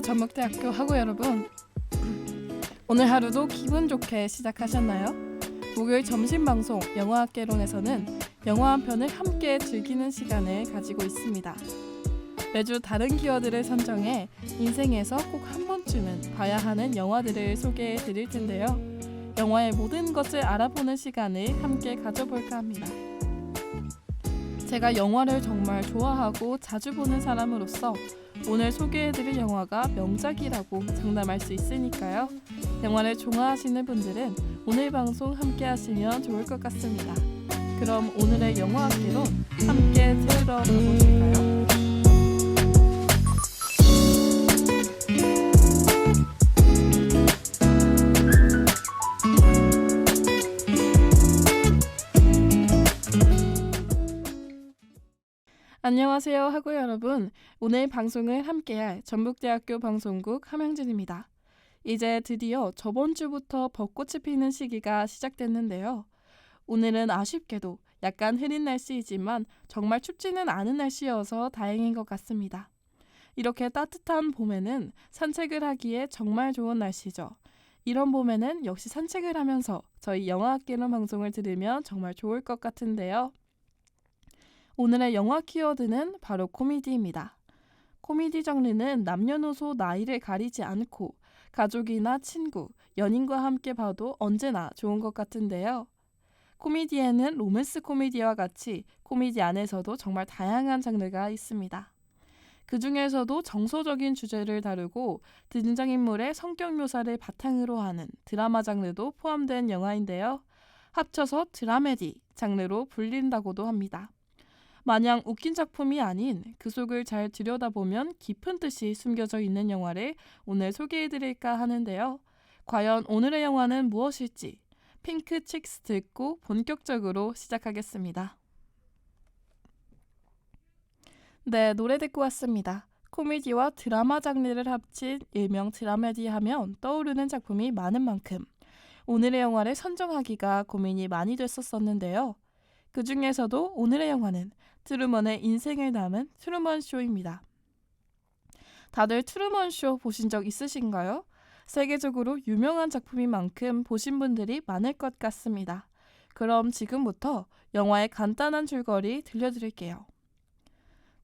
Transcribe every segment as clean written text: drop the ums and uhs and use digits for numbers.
전북대학교 학우 여러분, 오늘 하루도 기분 좋게 시작하셨나요? 목요일 점심 방송 영화학개론에서는 영화 한 편을 함께 즐기는 시간을 가지고 있습니다. 매주 다른 키워드를 선정해 인생에서 꼭 한 번쯤은 봐야 하는 영화들을 소개해 드릴 텐데요. 영화의 모든 것을 알아보는 시간을 함께 가져볼까 합니다. 제가 영화를 정말 좋아하고 자주 보는 사람으로서 오늘 소개해드릴 영화가 명작이라고 장담할 수 있으니까요. 영화를 좋아하시는 분들은 오늘 방송 함께 하시면 좋을 것 같습니다. 그럼 오늘의 영화학개론 함께 들어보실까요? 안녕하세요 학우 여러분, 오늘 방송을 함께할 전북대학교 방송국 함영진입니다. 이제 드디어 저번 주부터 벚꽃이 피는 시기가 시작됐는데요. 오늘은 아쉽게도 약간 흐린 날씨이지만 정말 춥지는 않은 날씨여서 다행인 것 같습니다. 이렇게 따뜻한 봄에는 산책을 하기에 정말 좋은 날씨죠. 이런 봄에는 역시 산책을 하면서 저희 영화학개론 방송을 들으면 정말 좋을 것 같은데요. 오늘의 영화 키워드는 바로 코미디입니다. 코미디 장르는 남녀노소 나이를 가리지 않고 가족이나 친구, 연인과 함께 봐도 언제나 좋은 것 같은데요. 코미디에는 로맨스 코미디와 같이 코미디 안에서도 정말 다양한 장르가 있습니다. 그 중에서도 정서적인 주제를 다루고 등장인물의 성격 묘사를 바탕으로 하는 드라마 장르도 포함된 영화인데요. 합쳐서 드라메디 장르로 불린다고도 합니다. 마냥 웃긴 작품이 아닌 그 속을 잘 들여다보면 깊은 뜻이 숨겨져 있는 영화를 오늘 소개해드릴까 하는데요. 과연 오늘의 영화는 무엇일지 핑크 칙스 듣고 본격적으로 시작하겠습니다. 네, 노래 듣고 왔습니다. 코미디와 드라마 장르를 합친 일명 드라메디 하면 떠오르는 작품이 많은 만큼 오늘의 영화를 선정하기가 고민이 많이 됐었는데요. 그 중에서도 오늘의 영화는 트루먼의 인생을 담은 트루먼 쇼입니다. 다들 트루먼 쇼 보신 적 있으신가요? 세계적으로 유명한 작품인 만큼 보신 분들이 많을 것 같습니다. 그럼 지금부터 영화의 간단한 줄거리 들려드릴게요.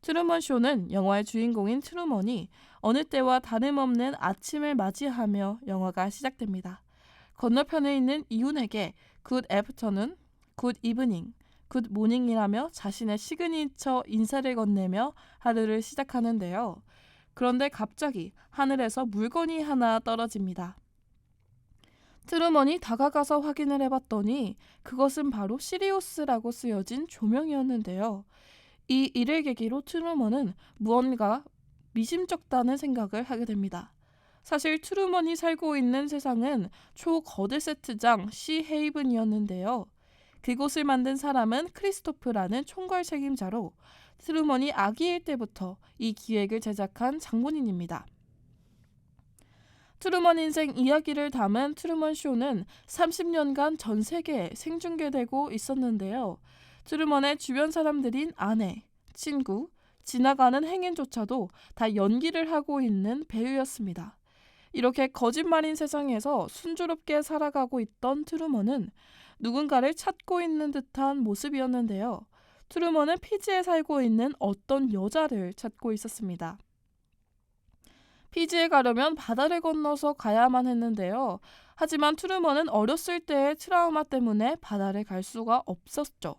트루먼 쇼는 영화의 주인공인 트루먼이 어느 때와 다름없는 아침을 맞이하며 영화가 시작됩니다. 건너편에 있는 이훈에게 굿 애프터눈, 굿 이브닝, 굿 모닝이라며 자신의 시그니처 인사를 건네며 하루를 시작하는데요. 그런데 갑자기 하늘에서 물건이 하나 떨어집니다. 트루먼이 다가가서 확인을 해봤더니 그것은 바로 시리우스라고 쓰여진 조명이었는데요. 이 일을 계기로 트루먼은 무언가 미심쩍다는 생각을 하게 됩니다. 사실 트루먼이 살고 있는 세상은 초거대 세트장 시헤이븐이었는데요. 그곳을 만든 사람은 크리스토프라는 총괄 책임자로 트루먼이 아기일 때부터 이 기획을 제작한 장본인입니다. 트루먼 인생 이야기를 담은 트루먼 쇼는 30년간 전 세계에 생중계되고 있었는데요. 트루먼의 주변 사람들인 아내, 친구, 지나가는 행인조차도 다 연기를 하고 있는 배우였습니다. 이렇게 거짓말인 세상에서 순조롭게 살아가고 있던 트루먼은 누군가를 찾고 있는 듯한 모습이었는데요. 트루먼은 피지에 살고 있는 어떤 여자를 찾고 있었습니다. 피지에 가려면 바다를 건너서 가야만 했는데요. 하지만 트루먼은 어렸을 때의 트라우마 때문에 바다를 갈 수가 없었죠.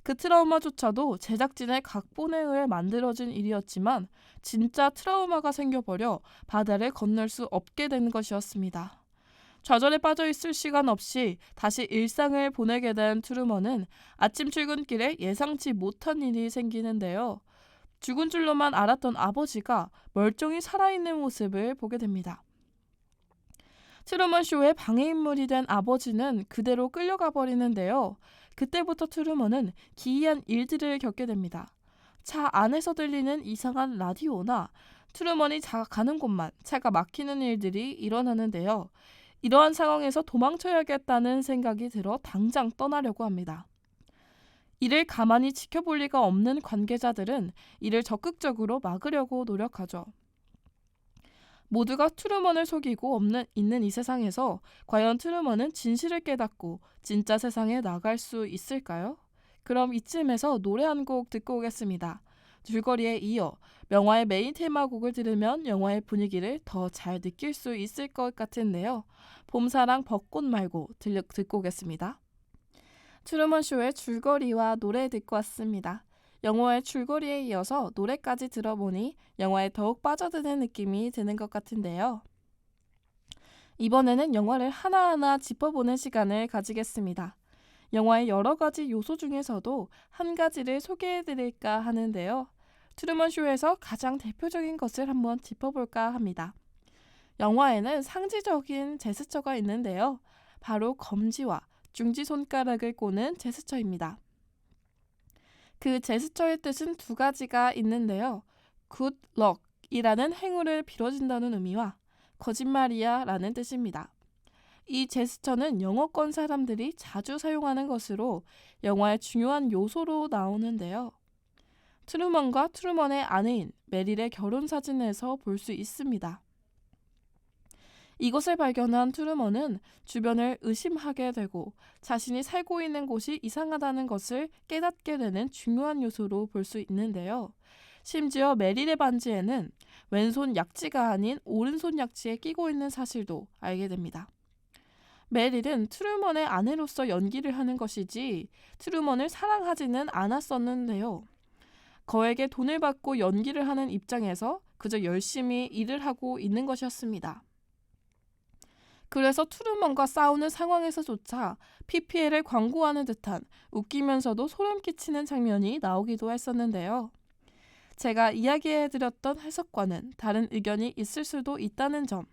그 트라우마조차도 제작진의 각본에 의해 만들어진 일이었지만 진짜 트라우마가 생겨버려 바다를 건널 수 없게 된 것이었습니다. 좌절에 빠져있을 시간 없이 다시 일상을 보내게 된 트루먼은 아침 출근길에 예상치 못한 일이 생기는데요. 죽은 줄로만 알았던 아버지가 멀쩡히 살아있는 모습을 보게 됩니다. 트루먼 쇼의 방해인물이 된 아버지는 그대로 끌려가 버리는데요. 그때부터 트루먼은 기이한 일들을 겪게 됩니다. 차 안에서 들리는 이상한 라디오나 트루먼이 가는 곳만 차가 막히는 일들이 일어나는데요. 이러한 상황에서 도망쳐야겠다는 생각이 들어 당장 떠나려고 합니다. 이를 가만히 지켜볼 리가 없는 관계자들은 이를 적극적으로 막으려고 노력하죠. 모두가 트루먼을 속이고 있는 이 세상에서 과연 트루먼은 진실을 깨닫고 진짜 세상에 나갈 수 있을까요? 그럼 이쯤에서 노래 한 곡 듣고 오겠습니다. 줄거리에 이어 영화의 메인 테마곡을 들으면 영화의 분위기를 더 잘 느낄 수 있을 것 같은데요. 봄사랑 벚꽃 말고 듣고 오겠습니다. 트루먼 쇼의 줄거리와 노래 듣고 왔습니다. 영화의 줄거리에 이어서 노래까지 들어보니 영화에 더욱 빠져드는 느낌이 드는 것 같은데요. 이번에는 영화를 하나하나 짚어보는 시간을 가지겠습니다. 영화의 여러 가지 요소 중에서도 한 가지를 소개해드릴까 하는데요. 트루먼 쇼에서 가장 대표적인 것을 한번 짚어볼까 합니다. 영화에는 상징적인 제스처가 있는데요. 바로 검지와 중지 손가락을 꼬는 제스처입니다. 그 제스처의 뜻은 두 가지가 있는데요. Good luck이라는 행운을 빌어준다는 의미와 거짓말이야 라는 뜻입니다. 이 제스처는 영어권 사람들이 자주 사용하는 것으로 영화의 중요한 요소로 나오는데요. 트루먼과 트루먼의 아내인 메릴의 결혼 사진에서 볼 수 있습니다. 이것을 발견한 트루먼은 주변을 의심하게 되고 자신이 살고 있는 곳이 이상하다는 것을 깨닫게 되는 중요한 요소로 볼 수 있는데요. 심지어 메릴의 반지에는 왼손 약지가 아닌 오른손 약지에 끼고 있는 사실도 알게 됩니다. 메릴은 트루먼의 아내로서 연기를 하는 것이지 트루먼을 사랑하지는 않았었는데요. 거액의 돈을 받고 연기를 하는 입장에서 그저 열심히 일을 하고 있는 것이었습니다. 그래서 트루먼과 싸우는 상황에서조차 PPL을 광고하는 듯한 웃기면서도 소름 끼치는 장면이 나오기도 했었는데요. 제가 이야기해드렸던 해석과는 다른 의견이 있을 수도 있다는 점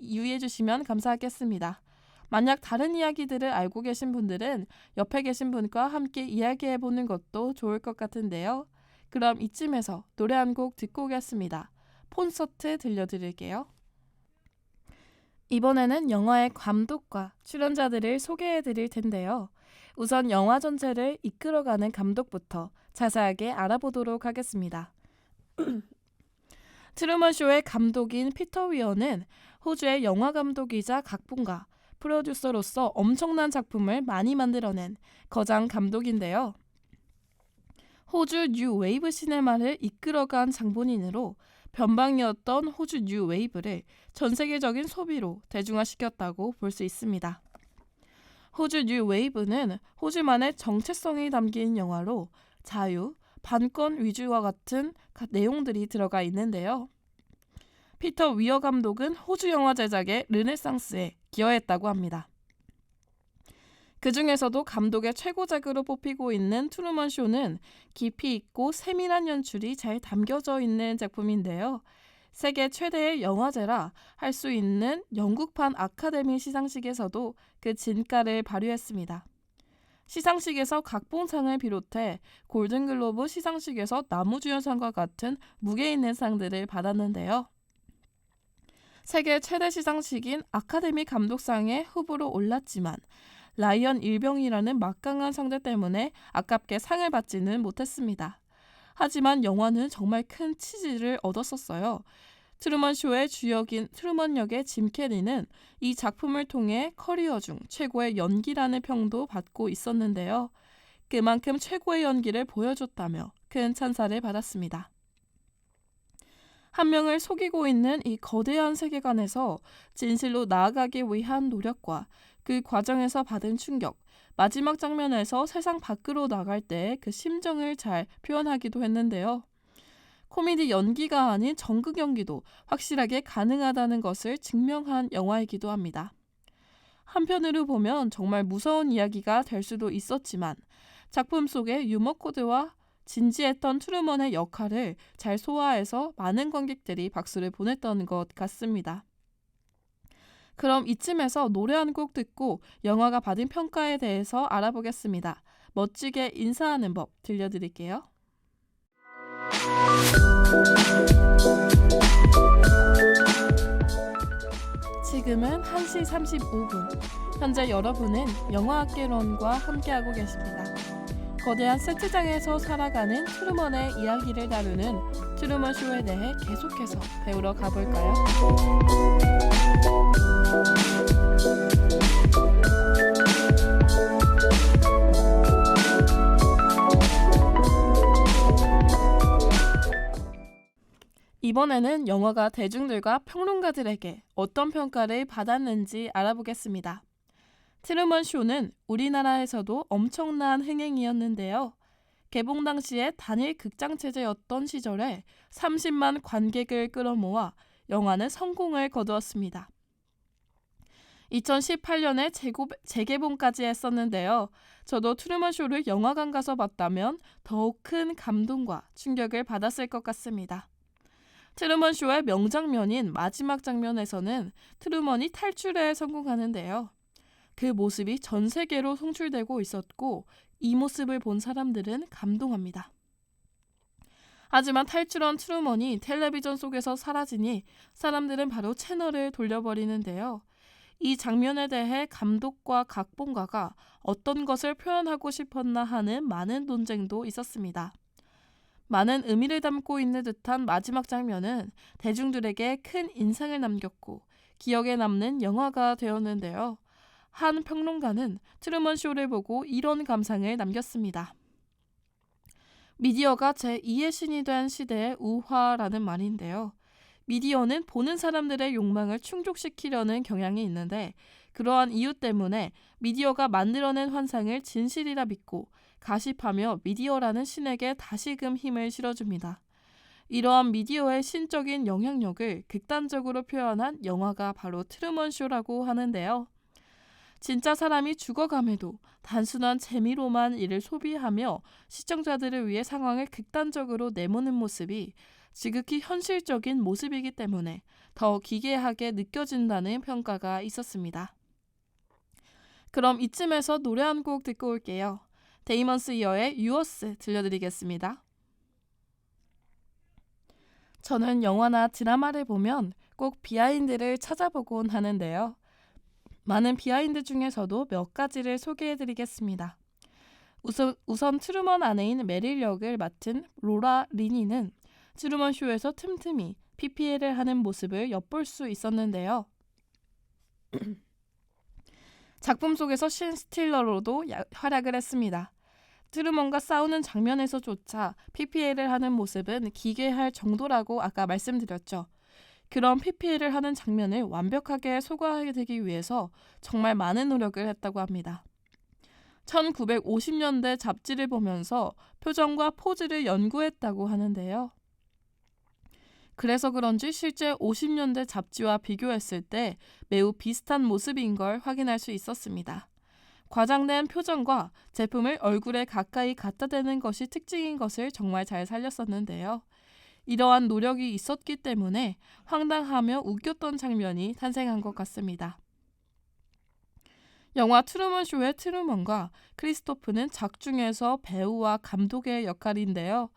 유의해 주시면 감사하겠습니다. 만약 다른 이야기들을 알고 계신 분들은 옆에 계신 분과 함께 이야기해보는 것도 좋을 것 같은데요. 그럼 이쯤에서 노래 한 곡 듣고 오겠습니다. 콘서트 들려드릴게요. 이번에는 영화의 감독과 출연자들을 소개해드릴 텐데요. 우선 영화 전체를 이끌어가는 감독부터 자세하게 알아보도록 하겠습니다. 트루먼 쇼의 감독인 피터 위어는 호주의 영화 감독이자 각본가, 프로듀서로서 엄청난 작품을 많이 만들어낸 거장 감독인데요. 호주 뉴 웨이브 시네마를 이끌어간 장본인으로 변방이었던 호주 뉴 웨이브를 전 세계적인 소비로 대중화시켰다고 볼 수 있습니다. 호주 뉴 웨이브는 호주만의 정체성이 담긴 영화로 자유, 반권 위주와 같은 내용들이 들어가 있는데요. 피터 위어 감독은 호주 영화 제작의 르네상스에 기여했다고 합니다. 그 중에서도 감독의 최고작으로 뽑히고 있는 트루먼 쇼는 깊이 있고 세밀한 연출이 잘 담겨져 있는 작품인데요. 세계 최대의 영화제라 할 수 있는 영국판 아카데미 시상식에서도 그 진가를 발휘했습니다. 시상식에서 각본상을 비롯해 골든글로브 시상식에서 나무주연상과 같은 무게 있는 상들을 받았는데요. 세계 최대 시상식인 아카데미 감독상의 후보로 올랐지만 라이언 일병이라는 막강한 상대 때문에 아깝게 상을 받지는 못했습니다. 하지만 영화는 정말 큰 치즈를 얻었었어요. 트루먼 쇼의 주역인 트루먼 역의 짐 캐리는 이 작품을 통해 커리어 중 최고의 연기라는 평도 받고 있었는데요. 그만큼 최고의 연기를 보여줬다며 큰 찬사를 받았습니다. 한 명을 속이고 있는 이 거대한 세계관에서 진실로 나아가기 위한 노력과 그 과정에서 받은 충격, 마지막 장면에서 세상 밖으로 나갈 때 그 심정을 잘 표현하기도 했는데요. 코미디 연기가 아닌 정극 연기도 확실하게 가능하다는 것을 증명한 영화이기도 합니다. 한편으로 보면 정말 무서운 이야기가 될 수도 있었지만 작품 속의 유머 코드와 진지했던 트루먼의 역할을 잘 소화해서 많은 관객들이 박수를 보냈던 것 같습니다. 그럼 이쯤에서 노래 한 곡 듣고 영화가 받은 평가에 대해서 알아보겠습니다. 멋지게 인사하는 법 들려드릴게요. 지금은 1시 35분. 현재 여러분은 영화학개론과 함께하고 계십니다. 거대한 세트장에서 살아가는 트루먼의 이야기를 다루는 트루먼 쇼에 대해 계속해서 배우러 가볼까요? 이번에는 영화가 대중들과 평론가들에게 어떤 평가를 받았는지 알아보겠습니다. 트루먼 쇼는 우리나라에서도 엄청난 흥행이었는데요. 개봉 당시에 단일 극장 체제였던 시절에 30만 관객을 끌어모아 영화는 성공을 거두었습니다. 2018년에 재개봉까지 했었는데요. 저도 트루먼 쇼를 영화관 가서 봤다면 더욱 큰 감동과 충격을 받았을 것 같습니다. 트루먼 쇼의 명장면인 마지막 장면에서는 트루먼이 탈출에 성공하는데요. 그 모습이 전 세계로 송출되고 있었고 이 모습을 본 사람들은 감동합니다. 하지만 탈출한 트루먼이 텔레비전 속에서 사라지니 사람들은 바로 채널을 돌려버리는데요. 이 장면에 대해 감독과 각본가가 어떤 것을 표현하고 싶었나 하는 많은 논쟁도 있었습니다. 많은 의미를 담고 있는 듯한 마지막 장면은 대중들에게 큰 인상을 남겼고 기억에 남는 영화가 되었는데요. 한 평론가는 트루먼 쇼를 보고 이런 감상을 남겼습니다. 미디어가 제2의 신이 된 시대의 우화라는 말인데요. 미디어는 보는 사람들의 욕망을 충족시키려는 경향이 있는데 그러한 이유 때문에 미디어가 만들어낸 환상을 진실이라 믿고 가십하며 미디어라는 신에게 다시금 힘을 실어줍니다. 이러한 미디어의 신적인 영향력을 극단적으로 표현한 영화가 바로 트루먼 쇼라고 하는데요. 진짜 사람이 죽어감에도 단순한 재미로만 이를 소비하며 시청자들을 위해 상황을 극단적으로 내모는 모습이 지극히 현실적인 모습이기 때문에 더 기괴하게 느껴진다는 평가가 있었습니다. 그럼 이쯤에서 노래 한 곡 듣고 올게요. 데이먼스 이어의 유어스 들려드리겠습니다. 저는 영화나 드라마를 보면 꼭 비하인드를 찾아보곤 하는데요. 많은 비하인드 중에서도 몇 가지를 소개해드리겠습니다. 우선 트루먼 아내인 메릴 역을 맡은 로라 리니는 트루먼 쇼에서 틈틈이 PPL을 하는 모습을 엿볼 수 있었는데요. 작품 속에서 신 스틸러로도 활약을 했습니다. 트루먼과 싸우는 장면에서조차 PPL을 하는 모습은 기괴할 정도라고 아까 말씀드렸죠. 그런 PPL을 하는 장면을 완벽하게 소화하기 위해서 정말 많은 노력을 했다고 합니다. 1950년대 잡지를 보면서 표정과 포즈를 연구했다고 하는데요. 그래서 그런지 실제 50년대 잡지와 비교했을 때 매우 비슷한 모습인 걸 확인할 수 있었습니다. 과장된 표정과 제품을 얼굴에 가까이 갖다 대는 것이 특징인 것을 정말 잘 살렸었는데요. 이러한 노력이 있었기 때문에 황당하며 웃겼던 장면이 탄생한 것 같습니다. 영화 트루먼 쇼의 트루먼과 크리스토프는 작중에서 배우와 감독의 역할인데요.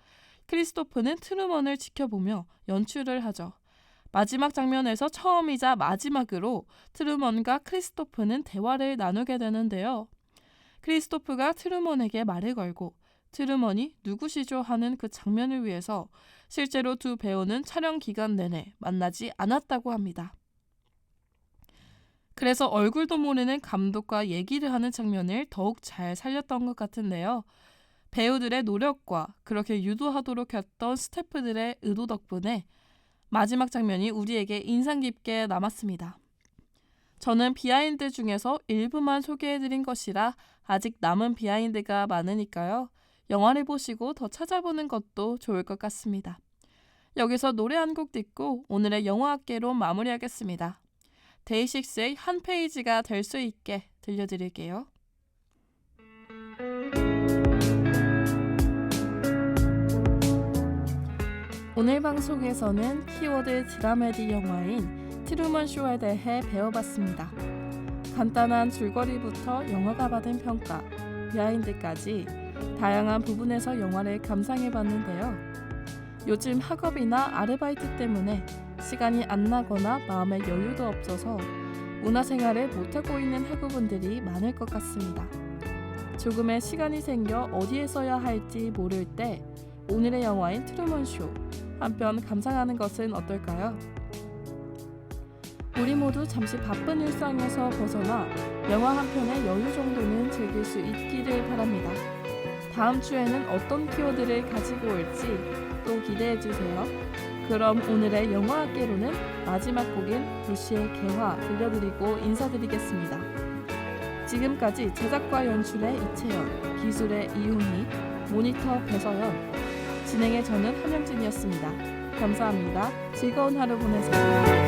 크리스토프는 트루먼을 지켜보며 연출을 하죠. 마지막 장면에서 처음이자 마지막으로 트루먼과 크리스토프는 대화를 나누게 되는데요. 크리스토프가 트루먼에게 말을 걸고 트루먼이 누구시죠 하는 그 장면을 위해서 실제로 두 배우는 촬영 기간 내내 만나지 않았다고 합니다. 그래서 얼굴도 모르는 감독과 얘기를 하는 장면을 더욱 잘 살렸던 것 같은데요. 배우들의 노력과 그렇게 유도하도록 했던 스태프들의 의도 덕분에 마지막 장면이 우리에게 인상 깊게 남았습니다. 저는 비하인드 중에서 일부만 소개해드린 것이라 아직 남은 비하인드가 많으니까요. 영화를 보시고 더 찾아보는 것도 좋을 것 같습니다. 여기서 노래 한 곡 듣고 오늘의 영화학개로 마무리하겠습니다. 데이식스의 한 페이지가 될 수 있게 들려드릴게요. 오늘 방송에서는 키워드 드라메디 영화인 트루먼 쇼에 대해 배워봤습니다. 간단한 줄거리부터 영화가 받은 평가, 비하인드까지 다양한 부분에서 영화를 감상해봤는데요. 요즘 학업이나 아르바이트 때문에 시간이 안 나거나 마음의 여유도 없어서 문화생활을 못하고 있는 학우분들이 많을 것 같습니다. 조금의 시간이 생겨 어디에 써야 할지 모를 때 오늘의 영화인 트루먼 쇼 한편 감상하는 것은 어떨까요? 우리 모두 잠시 바쁜 일상에서 벗어나 영화 한 편의 여유 정도는 즐길 수 있기를 바랍니다. 다음 주에는 어떤 키워드를 가지고 올지 또 기대해 주세요. 그럼 오늘의 영화학개론은 마지막 곡인 루시의 개화 들려드리고 인사드리겠습니다. 지금까지 제작과 연출의 이채연, 기술의 이훈희, 모니터 배서연, 진행의 저는 함영진이었습니다. 감사합니다. 즐거운 하루 보내세요.